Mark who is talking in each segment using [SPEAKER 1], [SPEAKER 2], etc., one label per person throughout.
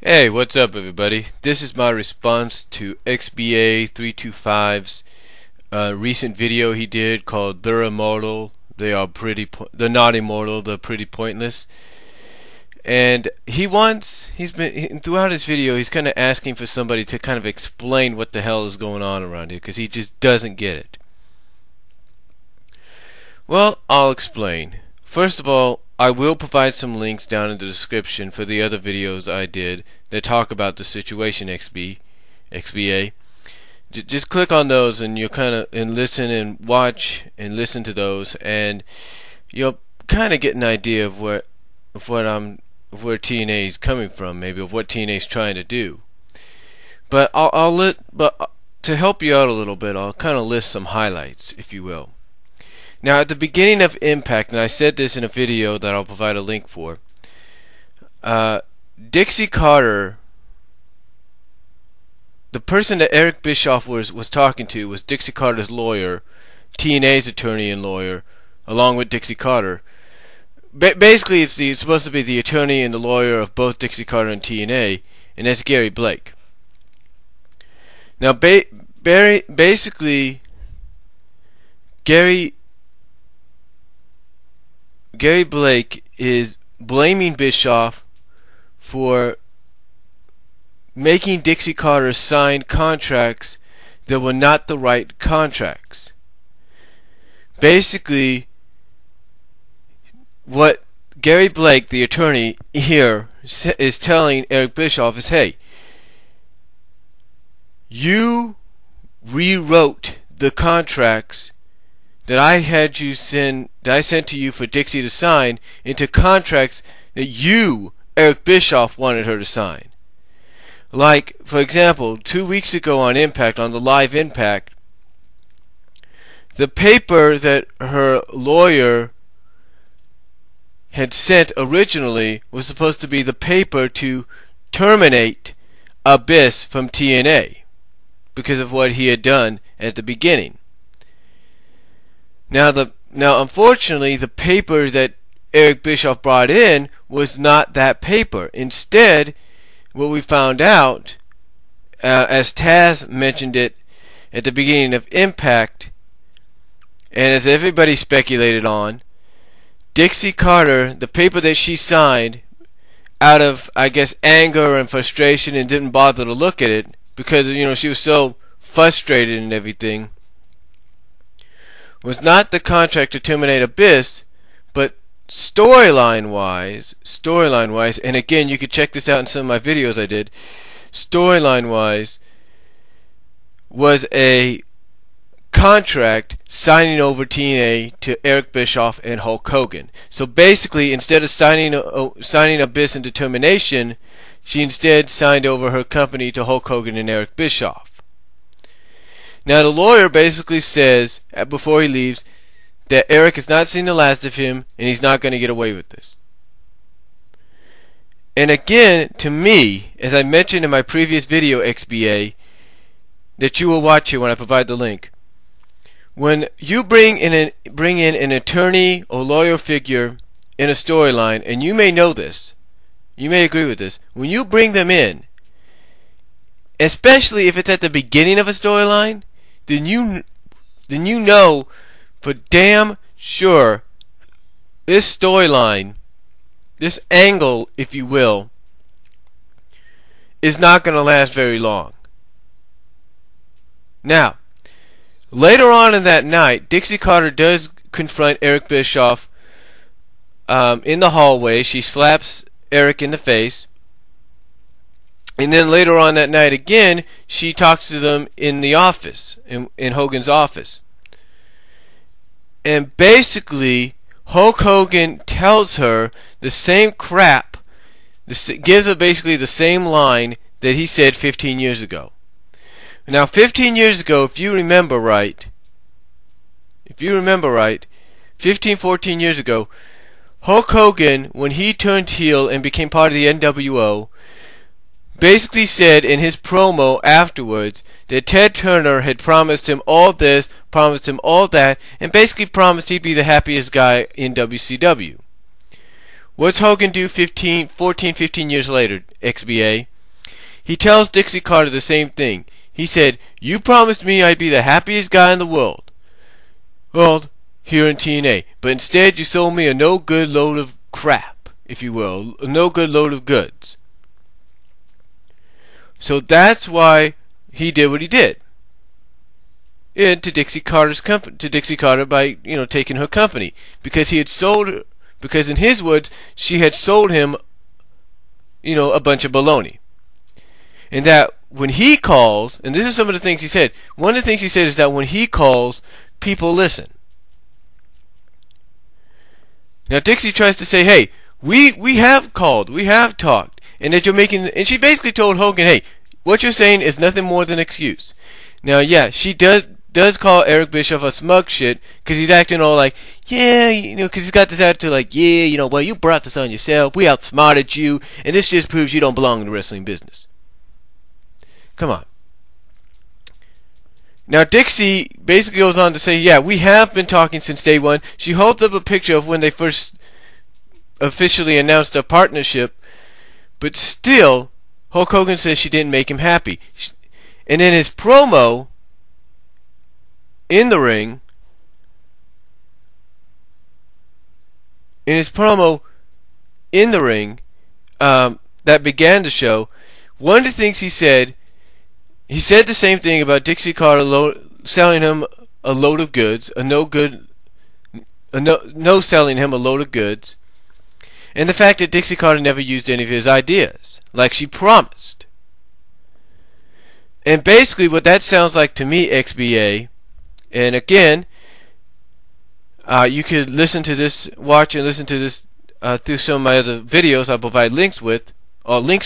[SPEAKER 1] Hey, what's up everybody? This is my response to XBA325's recent video he did called They're Immortal, they're not immortal, they're pretty pointless. And throughout his video he's kind of asking for somebody to kind of explain what the hell is going on around here, because he just doesn't get it. Well, I'll explain. First of all, I will provide some links down in the description for the other videos I did that talk about the situation XBA. Just click on those and you'll listen and watch and listen to those, and you'll kind of get an idea of where TNA is coming from, maybe of what TNA is trying to do. But to help you out a little bit, I'll kind of list some highlights, if you will. Now, at the beginning of Impact, and I said this in a video that I'll provide a link for, Dixie Carter, the person that Eric Bischoff was talking to was Dixie Carter's lawyer, TNA's attorney and lawyer, along with Dixie Carter. Basically, it's supposed to be the attorney and the lawyer of both Dixie Carter and TNA, and that's Gary Blake. Now, basically, Gary Blake is blaming Bischoff for making Dixie Carter sign contracts that were not the right contracts. Basically, what Gary Blake, the attorney here, is telling Eric Bischoff is, hey, you rewrote the contracts that I sent to you for Dixie to sign into contracts that you, Eric Bischoff, wanted her to sign. Like, for example, 2 weeks ago on Impact, on the live Impact, the paper that her lawyer had sent originally was supposed to be the paper to terminate Abyss from TNA because of what he had done at the beginning. Now, unfortunately, the paper that Eric Bischoff brought in was not that paper. Instead, what we found out, as Taz mentioned it at the beginning of Impact, and as everybody speculated on, Dixie Carter, the paper that she signed out of, I guess, anger and frustration, and didn't bother to look at it because, she was so frustrated and everything, was not the contract to terminate Abyss, but storyline wise, and again, you could check this out in some of my videos I did, storyline wise, was a contract signing over TNA to Eric Bischoff and Hulk Hogan. So basically, instead of signing Abyss into termination, she instead signed over her company to Hulk Hogan and Eric Bischoff. Now, the lawyer basically says, before he leaves, that Eric has not seen the last of him and he's not going to get away with this. And again, to me, as I mentioned in my previous video, XBA, that you will watch here when I provide the link, when you bring in an attorney or lawyer figure in a storyline, and you may know this, you may agree with this, when you bring them in, especially if it's at the beginning of a storyline, then you know for damn sure this storyline, this angle, if you will, is not going to last very long. Now, later on in that night, Dixie Carter does confront Eric Bischoff in the hallway. She slaps Eric in the face. And then later on that night again, she talks to them in the office, in Hogan's office. And basically, Hulk Hogan tells her the same crap, gives her basically the same line that he said 15 years ago. Now, 15 years ago, if you remember right, 14 years ago, Hulk Hogan, when he turned heel and became part of the NWO, basically said in his promo afterwards that Ted Turner had promised him all this, promised him all that, and basically promised he'd be the happiest guy in WCW. What's Hogan do 15 years later, XBA? he tells Dixie Carter the same thing. He said, "You promised me I'd be the happiest guy in the world. Well, here in TNA. But instead you sold me a no-good load of crap, if you will. A no-good load of goods." So that's why he did what he did. To Dixie Carter's company, to Dixie Carter by, taking her company. Because he had sold her, because in his words, she had sold him, a bunch of baloney. And that when he calls, and this is some of the things he said, one of the things he said is that when he calls, people listen. Now Dixie tries to say, hey, we have called, we have talked, and that you're making, and she basically told Hogan, hey, what you're saying is nothing more than an excuse. Now, yeah, she does call Eric Bischoff a smug shit, because he's acting all like, yeah, because he's got this attitude like, yeah, well, you brought this on yourself, we outsmarted you, and this just proves you don't belong in the wrestling business. Come on. Now Dixie basically goes on to say, yeah, we have been talking since day one. She holds up a picture of when they first officially announced a partnership, but still, Hulk Hogan says she didn't make him happy. And in his promo in the ring, that began the show, one of the things he said the same thing about Dixie Carter selling him a load of goods, no selling him a load of goods, and the fact that Dixie Carter never used any of his ideas, like she promised. And basically what that sounds like to me, XBA, and again, you could listen to this, watch and listen to this through some of my other videos I'll provide links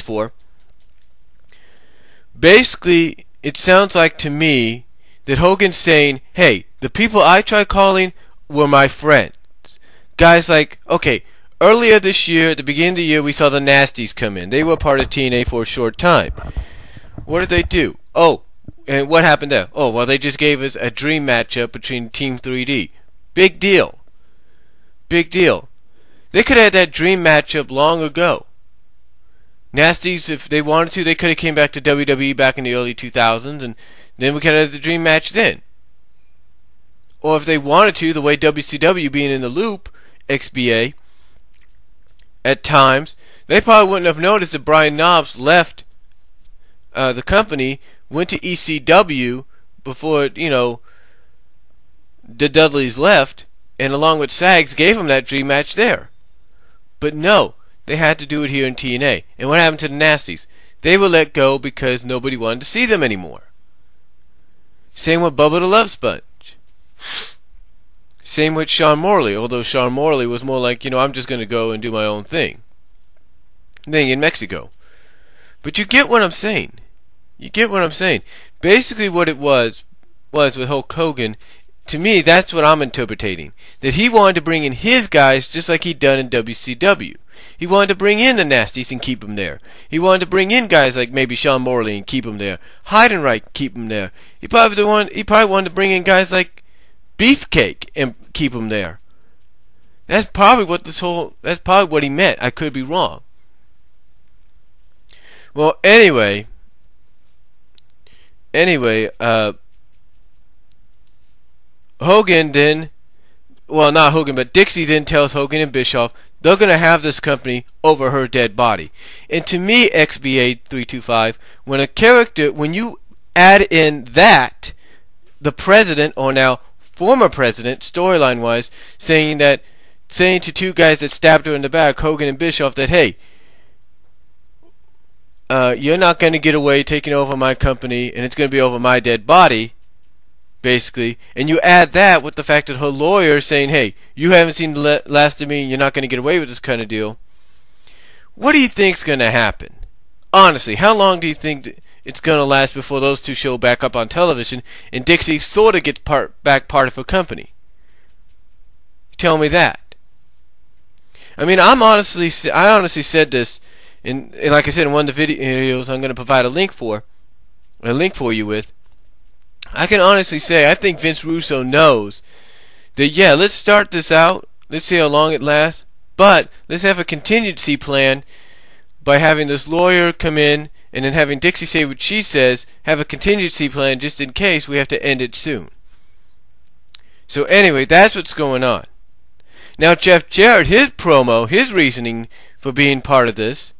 [SPEAKER 1] for. Basically, it sounds like to me that Hogan's saying, hey, the people I tried calling were my friends. Guys like, okay, earlier this year, at the beginning of the year, we saw the Nasties come in. They were part of TNA for a short time. What did they do? Oh, and what happened there? Oh, well, they just gave us a dream matchup between Team 3D. Big deal. Big deal. They could have had that dream matchup long ago. Nasties, if they wanted to, they could have came back to WWE back in the early 2000s, and then we could have had the dream match then. Or if they wanted to, the way WCW being in the loop, XBA, at times, they probably wouldn't have noticed that Brian Knobbs left the company, went to ECW before, the Dudleys left, and along with Sags gave him that dream match there. But no, they had to do it here in TNA. And what happened to the Nasties? They were let go because nobody wanted to see them anymore. Same with Bubba the Love Sponge. Same with Sean Morley, although Sean Morley was more like, I'm just going to go and do my own thing in Mexico. But you get what I'm saying. You get what I'm saying. Basically what it was with Hulk Hogan, to me, that's what I'm interpreting. That he wanted to bring in his guys just like he'd done in WCW. He wanted to bring in the Nasties and keep them there. He wanted to bring in guys like maybe Sean Morley and keep them there. Heidenreich, keep them there. He probably wanted to bring in guys like Beefcake and keep them there. That's probably what he meant. I could be wrong. Well, anyway, Hogan then, well, not Hogan, but Dixie then tells Hogan and Bischoff they're going to have this company over her dead body. And to me, XBA325, when you add in that, the president, or now former president, storyline-wise, saying to two guys that stabbed her in the back, Hogan and Bischoff, that, hey, you're not going to get away taking over my company, and it's going to be over my dead body, basically, and you add that with the fact that her lawyer is saying, hey, you haven't seen the last of me, and you're not going to get away with this kind of deal. What do you think's going to happen? Honestly, how long do you think it's going to last before those two show back up on television, and Dixie sort of gets back part of her company? Tell me that. I mean, I honestly said this, and like I said in one of the videos I'm going to provide a link for you with. I can honestly say I think Vince Russo knows that, yeah, let's start this out, let's see how long it lasts, but let's have a contingency plan by having this lawyer come in and then having Dixie say what she says, have a contingency plan just in case we have to end it soon. So anyway, that's what's going on. Now Jeff Jarrett, his promo, his reasoning for being part of this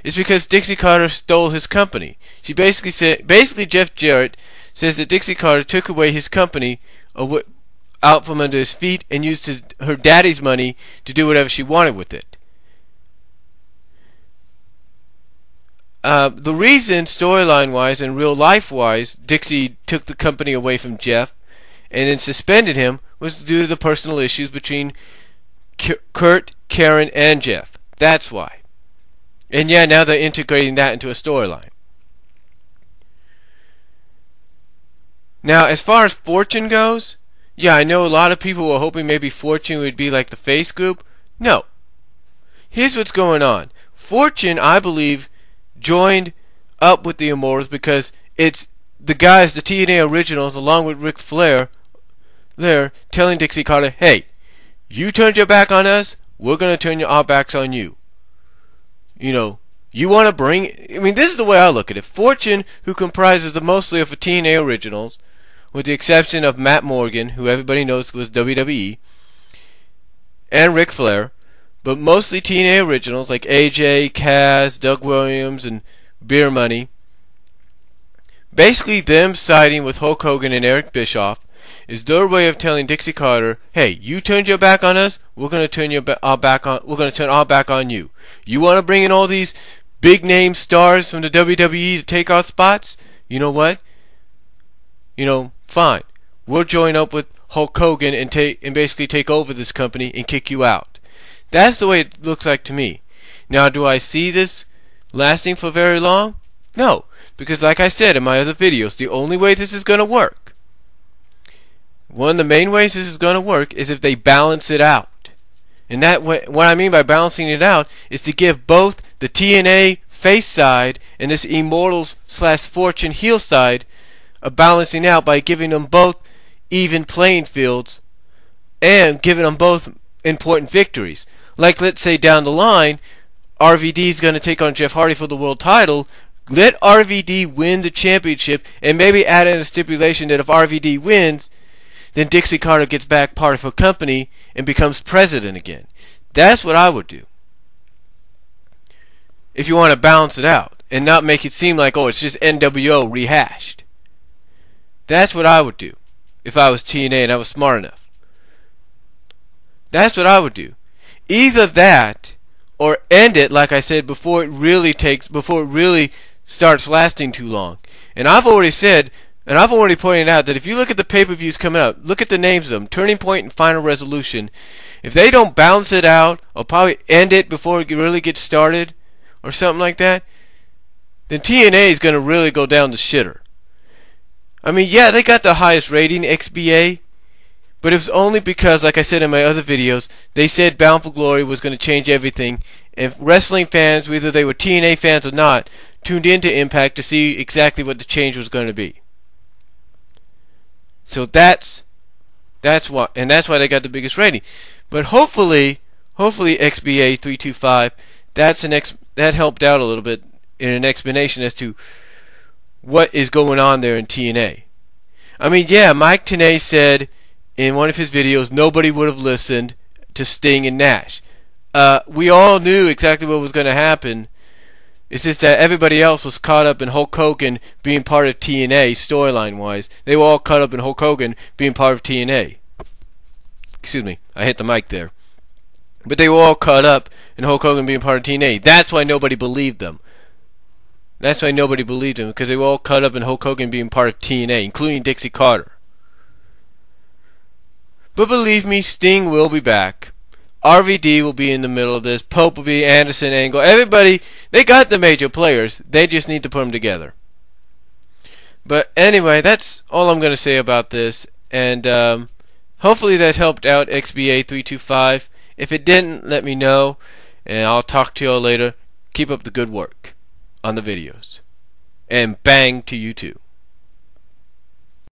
[SPEAKER 1] is because Dixie Carter stole his company. She basically Jeff Jarrett says that Dixie Carter took away his company out from under his feet and used her daddy's money to do whatever she wanted with it. The reason, storyline-wise and real-life-wise, Dixie took the company away from Jeff and then suspended him was due to the personal issues between Kurt, Karen, and Jeff. That's why. And yeah, now they're integrating that into a storyline. Now, as far as Fortune goes, yeah, I know a lot of people were hoping maybe Fortune would be like the face group. No. Here's what's going on. Fortune, I believe, joined up with the Immortals because it's the guys, the TNA originals, along with Ric Flair, they're telling Dixie Carter, hey, you turned your back on us, we're going to turn our backs on you. You know, you want to bring... I mean, this is the way I look at it. Fortune, who comprises mostly of TNA originals, with the exception of Matt Morgan, who everybody knows was WWE, and Ric Flair, but mostly TNA originals like AJ, Kaz, Doug Williams, and Beer Money. Basically, them siding with Hulk Hogan and Eric Bischoff is their way of telling Dixie Carter, "Hey, you turned your back on us. We're going to turn our back on you. You want to bring in all these big name stars from the WWE to take our spots? You know what? You know, fine. We'll join up with Hulk Hogan and basically take over this company and kick you out." That's the way it looks like to me. Now, do I see this lasting for very long? No, because like I said in my other videos, the only way this is going to work, one of the main ways this is going to work is if they balance it out. And that what I mean by balancing it out is to give both the TNA face side and this Immortals / Fortune heel side a balancing out by giving them both even playing fields and giving them both important victories. Like, let's say down the line, RVD is going to take on Jeff Hardy for the world title. Let RVD win the championship and maybe add in a stipulation that if RVD wins, then Dixie Carter gets back part of her company and becomes president again. That's what I would do. If you want to balance it out and not make it seem like, oh, it's just NWO rehashed. That's what I would do if I was TNA and I was smart enough. That's what I would do. Either that or end it, like I said, before it really starts lasting too long. And I've already said, and I've already pointed out that if you look at the pay-per-views coming up, look at the names of them, Turning Point and Final Resolution. If they don't balance it out, or probably end it before it really gets started, or something like that, then TNA is going to really go down the shitter. I mean, yeah, they got the highest rating, XBA, but it was only because, like I said in my other videos, they said Bound for Glory was going to change everything, and wrestling fans, whether they were TNA fans or not, tuned into Impact to see exactly what the change was going to be. So that's why they got the biggest rating. But hopefully XBA325, that helped out a little bit in an explanation as to what is going on there in TNA. I mean, yeah, Mike Tenay said in one of his videos nobody would have listened to Sting and Nash. We all knew exactly what was going to happen. It's just that everybody else was caught up in Hulk Hogan being part of TNA, storyline-wise. They were all caught up in Hulk Hogan being part of TNA. Excuse me, I hit the mic there. But they were all caught up in Hulk Hogan being part of TNA. That's why nobody believed them. That's why nobody believed him, because they were all caught up in Hulk Hogan being part of TNA, including Dixie Carter. But believe me, Sting will be back. RVD will be in the middle of this. Pope will be, Anderson, Angle. Everybody, they got the major players. They just need to put them together. But anyway, that's all I'm going to say about this. And hopefully that helped out XBA325. If it didn't, let me know. And I'll talk to y'all later. Keep up the good work on the videos. And bang to you too.